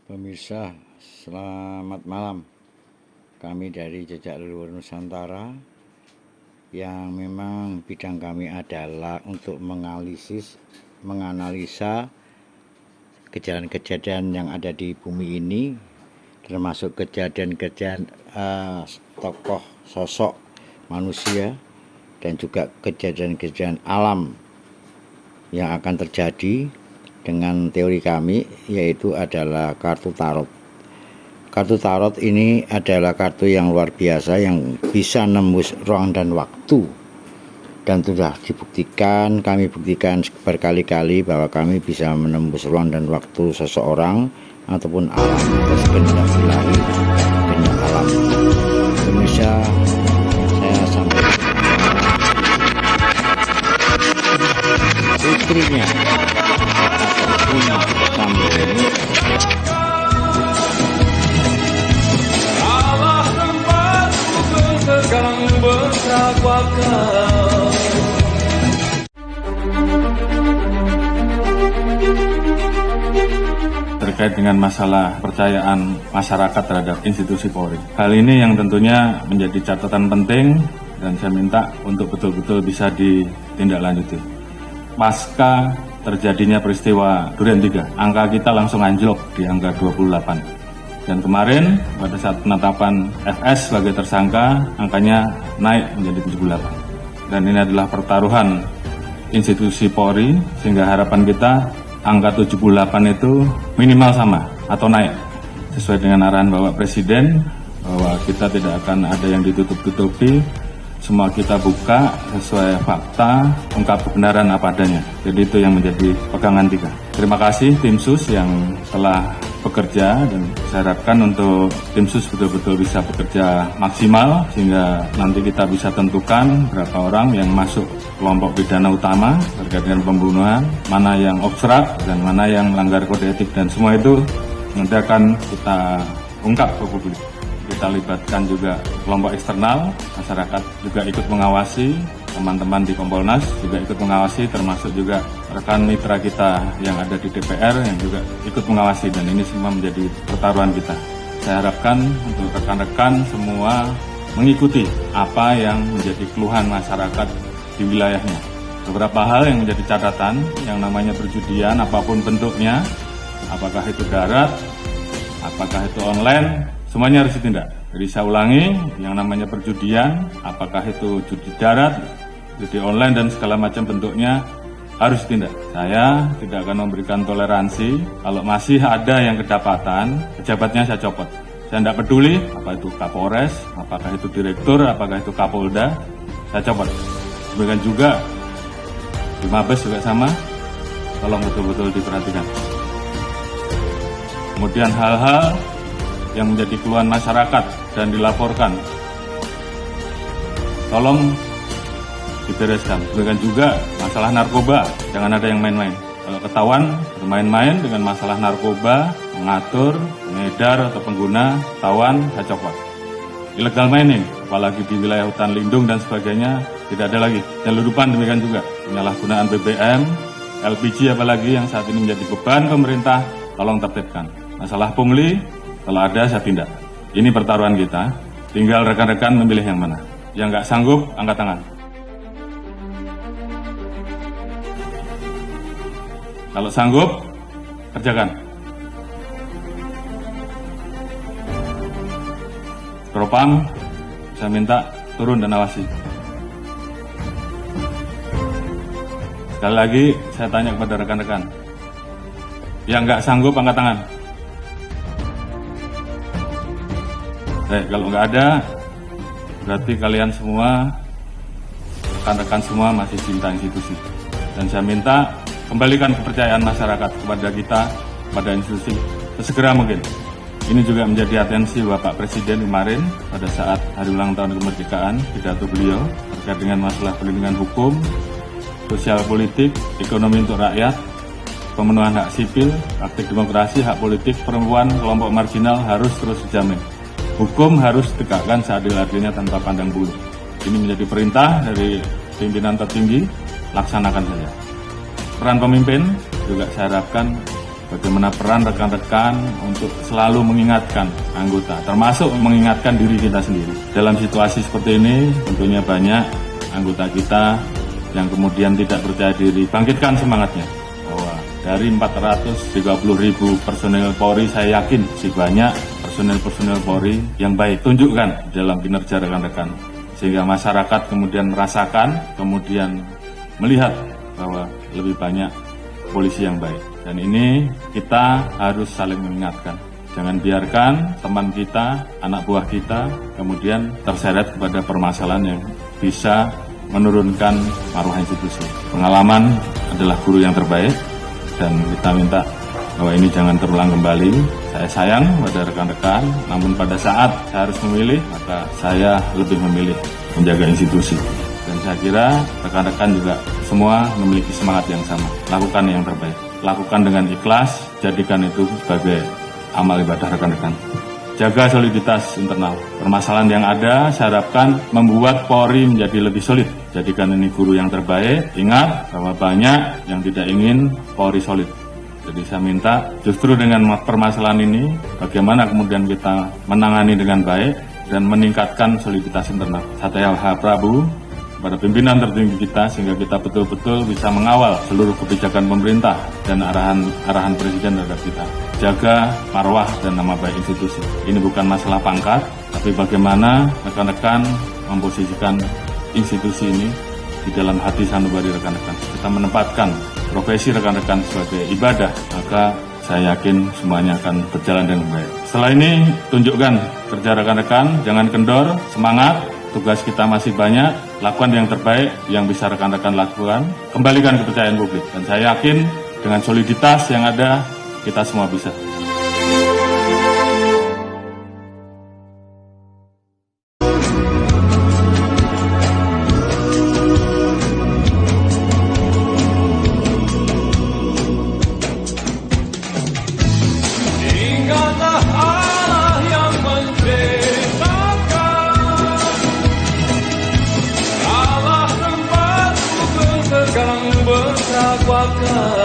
Pemirsa, selamat malam. Kami dari Jejak Leluhur Nusantara yang memang bidang kami adalah untuk menganalisa kejadian-kejadian yang ada di bumi ini, termasuk kejadian-kejadian tokoh sosok manusia dan juga kejadian-kejadian alam yang akan terjadi dengan teori kami, yaitu adalah kartu tarot. Kartu tarot ini adalah kartu yang luar biasa yang bisa nembus ruang dan waktu, dan sudah dibuktikan, kami buktikan berkali-kali bahwa kami bisa menembus ruang dan waktu seseorang ataupun alam, segenap ilahi, segenap alam. Indonesia, saya sampaikan putrinya Allah tempatku berpegang bertawakal. Terkait dengan masalah kepercayaan masyarakat terhadap institusi Polri. Hal ini yang tentunya menjadi catatan penting dan saya minta untuk betul-betul bisa ditindaklanjuti. Pasca terjadinya peristiwa Duren 3, angka kita langsung anjlok di angka 28. Dan kemarin pada saat penetapan FS sebagai tersangka, angkanya naik menjadi 78. Dan ini adalah pertaruhan institusi Polri, sehingga harapan kita angka 78 itu minimal sama atau naik. Sesuai dengan arahan Bapak Presiden, bahwa kita tidak akan ada yang ditutup-tutupi, semua kita buka sesuai fakta, ungkap kebenaran apa adanya. Jadi itu yang menjadi pegangan kita. Terima kasih tim sus yang telah bekerja, dan saya harapkan untuk tim sus betul-betul bisa bekerja maksimal sehingga nanti kita bisa tentukan berapa orang yang masuk kelompok pidana utama terkait dengan pembunuhan, mana yang obstrak dan mana yang melanggar kode etik, dan semua itu nanti akan kita ungkap ke publik. Kita libatkan juga kelompok eksternal, masyarakat juga ikut mengawasi, teman-teman di Kompolnas juga ikut mengawasi, termasuk juga rekan mitra kita yang ada di DPR yang juga ikut mengawasi, dan ini semua menjadi pertaruhan kita. Saya harapkan untuk rekan-rekan semua mengikuti apa yang menjadi keluhan masyarakat di wilayahnya. Beberapa hal yang menjadi catatan, yang namanya perjudian apapun bentuknya, apakah itu darat, apakah itu online, semuanya harus ditindak. Jadi saya ulangi, yang namanya perjudian, apakah itu judi darat, judi online dan segala macam bentuknya harus ditindak. Saya tidak akan memberikan toleransi. Kalau masih ada yang kedapatan, pejabatnya saya copot. Saya tidak peduli apa itu Kapolres, apakah itu direktur, apakah itu Kapolda, saya copot. Demikian juga di Mabes juga sama, tolong betul-betul diperhatikan. Kemudian hal-hal yang menjadi keluhan masyarakat dan dilaporkan, tolong dibereskan. Demikian juga masalah narkoba, jangan ada yang main-main. Kalau ketahuan bermain-main dengan masalah narkoba, mengatur, mengedar atau pengguna, ketahuan, saya copot. Illegal mining, apalagi di wilayah hutan lindung dan sebagainya, tidak ada lagi. Penyeludupan demikian juga, penyalahgunaan BBM, LPG apalagi yang saat ini menjadi beban pemerintah, tolong tertibkan. Masalah pungli, kalau ada saya tindak. Ini pertaruhan kita, tinggal rekan-rekan memilih yang mana. Yang nggak sanggup, angkat tangan. Kalau sanggup, kerjakan. Propam, saya minta turun dan awasi. Sekali lagi, saya tanya kepada rekan-rekan. Yang nggak sanggup, angkat tangan. Kalau nggak ada, berarti kalian semua, rekan-rekan semua masih cinta institusi. Dan saya minta kembalikan kepercayaan masyarakat kepada kita, pada institusi, sesegera mungkin. Ini juga menjadi atensi Bapak Presiden kemarin pada saat hari ulang tahun kemerdekaan, pidato beliau terkait dengan masalah perlindungan hukum, sosial politik, ekonomi untuk rakyat, pemenuhan hak sipil, praktik demokrasi, hak politik perempuan, kelompok marginal harus terus dijamin. Hukum harus ditegakkan seadil-adilnya tanpa pandang bulu. Ini menjadi perintah dari pimpinan tertinggi, laksanakan saja. Peran pemimpin juga saya harapkan bagaimana peran rekan-rekan untuk selalu mengingatkan anggota, termasuk mengingatkan diri kita sendiri. Dalam situasi seperti ini, tentunya banyak anggota kita yang kemudian tidak percaya diri. Bangkitkan semangatnya, bahwa dari 430.000 personel Polri, saya yakin masih banyak personel Polri yang baik. Tunjukkan dalam kinerja rekan-rekan, sehingga masyarakat kemudian merasakan, kemudian melihat bahwa lebih banyak polisi yang baik. Dan ini kita harus saling mengingatkan. Jangan biarkan teman kita, anak buah kita, kemudian terseret kepada permasalahan yang bisa menurunkan maruah institusi. Pengalaman adalah guru yang terbaik, dan kita minta bahwa ini jangan terulang kembali. Saya sayang pada rekan-rekan, namun pada saat saya harus memilih, maka saya lebih memilih menjaga institusi. Dan saya kira rekan-rekan juga semua memiliki semangat yang sama. Lakukan yang terbaik. Lakukan dengan ikhlas, jadikan itu sebagai amal ibadah rekan-rekan. Jaga soliditas internal. Permasalahan yang ada, saya harapkan membuat Polri menjadi lebih solid. Jadikan ini guru yang terbaik. Ingat bahwa banyak yang tidak ingin Polri solid. Jadi saya minta justru dengan permasalahan ini, bagaimana kemudian kita menangani dengan baik dan meningkatkan soliditas internal. Saya Prabu pada pimpinan tertinggi kita, sehingga kita betul-betul bisa mengawal seluruh kebijakan pemerintah dan arahan Presiden terhadap kita. Jaga marwah dan nama baik institusi. Ini bukan masalah pangkat, tapi bagaimana rekan-rekan memposisikan institusi ini di dalam hati sanubari rekan-rekan. Kita menempatkan profesi rekan-rekan sebagai ibadah, maka saya yakin semuanya akan berjalan dengan baik. Setelah ini, tunjukkan kerja rekan-rekan, jangan kendor, semangat, tugas kita masih banyak, lakukan yang terbaik yang bisa rekan-rekan lakukan, kembalikan kepercayaan publik. Dan saya yakin dengan soliditas yang ada, kita semua bisa. Ingatlah Allah yang menciptakan, Allah tempatku berpegang bertawakal.